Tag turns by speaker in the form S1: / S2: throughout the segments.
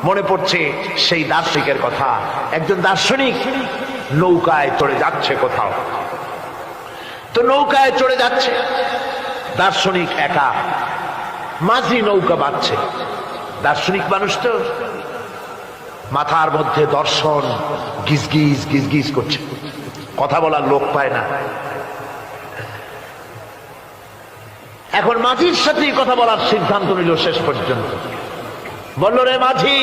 S1: মনে পড়ছে সেই দার্শনিকের কথা। একজন দার্শনিক নৌকায় চড়ে যাচ্ছে কোথাও, তো নৌকায় চড়ে যাচ্ছে দার্শনিক একা, মাঝি নৌকা বাঁধছে। দার্শনিক মানুষ তো মাথার মধ্যে দর্শন গিজগিজ গিজগিজ করছে, কথা বলার লোক পায় না। এখন মাঝির সাথেই কথা বলার সিদ্ধান্ত নিল। শেষ পর্যন্ত বলল, রে মাঝি,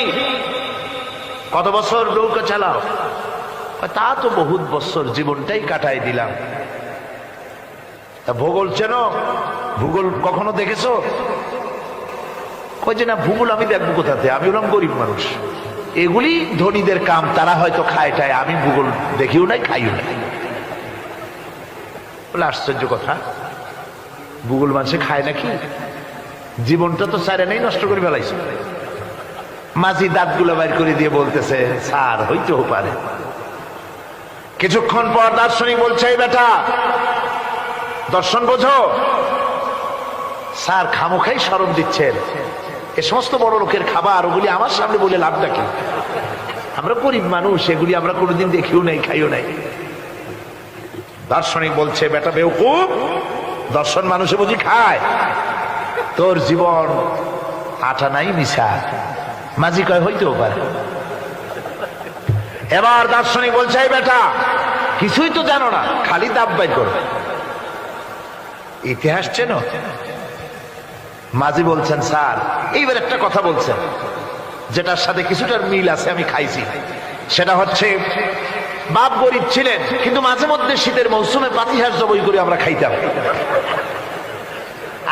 S1: কত বছর নৌকা চালাও? তা তো বহুত বছর, জীবনটাই কাটাই দিলাম। তা ভূগোল চেনো? ভূগোল কখনো দেখেছো? কই যে না, ভূগোল আমি দেখবো কোথাতে, আমি হলাম গরিব মানুষ, এগুলি ধনীদের কাম, তারা হয়তো খায় টায়, আমি ভূগোল দেখিও নাই খাইও নাই। বলে আশ্চর্য কথা, ভূগোল মানুষে খায় নাকি? জীবনটা তো সারে নেই, নষ্ট করে ফেলাইছে। মাঝি দাঁতগুলো বাইর করে দিয়ে বলতেছে, স্যার হইতেও পারে। কিছুক্ষণ পর দার্শনিক বলছে, এই বেটা, দর্শন বোঝো? স্যার খামোখাই শরম দিচ্ছেন, এ সমস্ত বড় লোকের খাবার, ওগুলি আমার সামনে বলে লাভটা কি? আমরা গরিব মানুষ, এগুলি আমরা কোনোদিন দেখিও নাই, খাইও নাই। দার্শনিক বলছে, বেটা বেওকুফ, দর্শন মানুষে বুঝি খায়? তোর জীবন আটা নাই মিশা। মাঝি কয়, হইতেও পারে। এবার দার্শনিক বলছে, এই বেটা, কিছুই তো জানো না, খালি দাব বাইর করো, ইতিহাস চেনো? মাঝি বলছেন, স্যার এইবার একটা কথা বলছেন যেটার সাথে কিছুটার মিল আছে, আমি খাইছি। সেটা হচ্ছে, বাপ গরিব ছিলেন, কিন্তু মাঝে মধ্যে শীতের মৌসুমে পাতিহাঁস জবাই করে আমরা খাইতাম,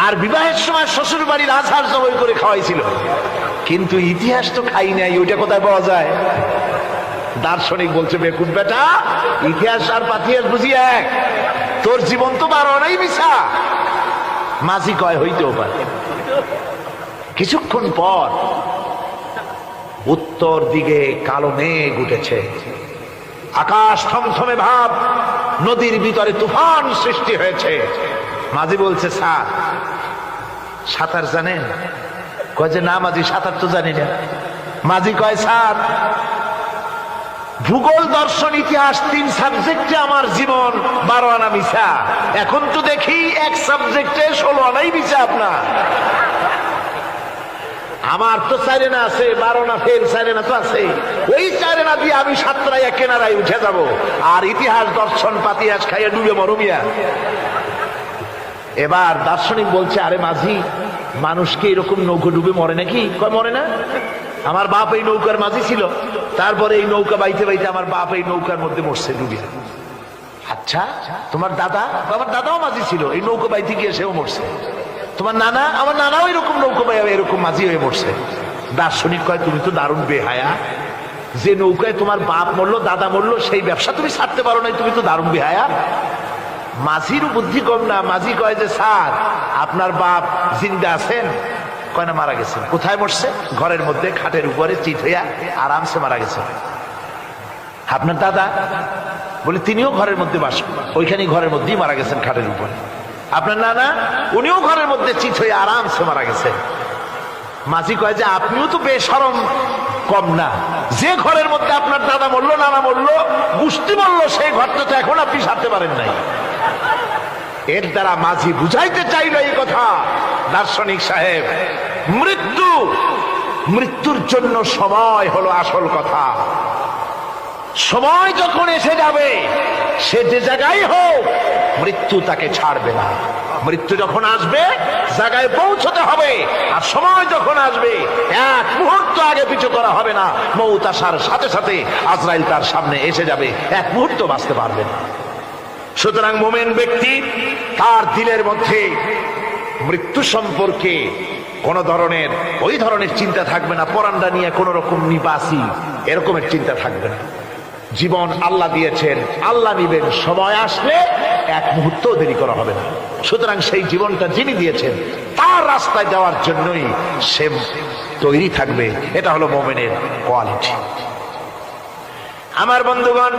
S1: আর বিবাহের সময় শ্বশুর বাড়ির রাজহাঁস জবাই করে খাওয়াইছিল, কিন্তু ইতিহাস তো খাই নাই, ওইটা কোথায় পাওয়া যায়? দার্শনিক বলছে, বেকুব বেটা, ইতিহাস আর পাতিহাঁস বুঝি এক? তোর জীবন তো 12 আনাই মিছা। মাঝি কয়, হইতেও পারে। কিছুক্ষণ পর উত্তর দিকে কালো মেঘ উঠেছে, আকাশ থমথমে ভাব, নদীর ভিতরে তুফান সৃষ্টি হয়েছে। মাঝি বলছে, স্যার সাঁতার জানেন? কয় যে না মাঝি, সাঁতার তো জানি না। মাঝি কয়, স্যার ভূগোল, দর্শন, ইতিহাস 3 সাবজেক্টে আমার জীবন 12 আনা মিছা, এখন তো দেখি এক সাবজেক্টে 16 আনাই মিছা আপনার। আমার তো 4 আনা আছে, 12 আনা ফেল, 4 আনা তো আছে, ওই 4 আনা দিয়ে আমি সাতরায় কেনারায় উঠে যাব, আর ইতিহাস দর্শন পাতিহাস খাইয়ে ডুবে মরমিয়া। এবার দার্শনিক বলছে, আরে মাঝি, মানুষকে এরকম নৌকো ডুবে মরে নাকি? কয় মরে না, আমার বাপ এই নৌকার মাঝি ছিল, তারপরে এই নৌকা বাইতে বাইতে আমার বাপ এই নৌকার মধ্যে মরছে ডুবে। আচ্ছা, তোমার দাদা? আমার দাদাও মাঝি ছিল, এই নৌকা বাইতে গিয়ে সেও মরছে। তোমার নানা? আমার নানাও এরকম নৌকা বাই এরকম মাঝি হয়ে মরছে। দার্শনিক কয়, তুমি তো দারুণ বেহায়া, যে নৌকায় তোমার বাপ মরলো, দাদা মরলো, সেই ব্যবসা তুমি ছাড়তে পারো নাই, তুমি তো দারুণ বেহায়া। মাঝিরও বুদ্ধি কম না। মাঝি কয় যে, স্যার আপনার বাপ জিন্দা আছেন? কয় না, মারা গেছেন। কোথায় মরছে? ঘরের মধ্যে খাটের উপরে চিত হইয়া আরামসে মারা গেছেন। আপনার দাদা? বলে তিনিও ঘরের মধ্যে বাস, ওইখানেই ঘরের মধ্যেই মারা গেছেন, খাটের উপরে। আপনার নানা? উনিও ঘরের মধ্যে চিত হয়ে আরামসে মারা গেছেন। মাঝি কয় যে, আপনিও তো বেশরম কম না, যে ঘরের মধ্যে আপনার দাদা মরলো, নানা মরলো, গোষ্ঠী মরলো, সেই ঘরটা তো এখন আপনি সারতে পারেন নাই। এর দ্বারা মাঝি বুঝাইতে চাইল এই কথা, দার্শনিক সাহেব, মৃত্যুর জন্য সময় হলো আসল কথা। সময় যখন এসে যাবে, সে যে জায়গায় হোক, মৃত্যু তাকে ছাড়বে না। মৃত্যু যখন আসবে, জায়গায় পৌঁছতে হবে, আর সময় যখন আসবে, 1 মুহূর্ত আগে পিছু করা হবে না। মউত আসার সাথে সাথে আজরাইল তার সামনে এসে যাবে, 1 মুহূর্ত বাঁচতে পারবে না। সুতরাং মুমিন ব্যক্তি, তার দিলের মধ্যে মৃত্যু সম্পর্কে কোন ধরনের ওই ধরনের চিন্তা থাকবে না, পরান্ডা নিয়ে কোন রকম নিবাসী এরকমের চিন্তা থাকবে না। জীবন আল্লাহ দিয়েছেন, আল্লাহ নিবেন, সময় আসলে 1 মুহূর্ত দেরি করা হবে না। সুতরাং সেই জীবনটা যিনি দিয়েছেন, তার রাস্তায় যাওয়ার জন্যই সে তৈরি থাকবে। এটা হলো মুমিনের কোয়ালিটি। আমার বন্ধুগণ,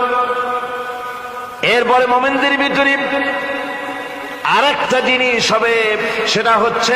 S1: এরপরে মুমিনদের ভিতরে আরেকটা জিনিস হবে, সেটা হচ্ছে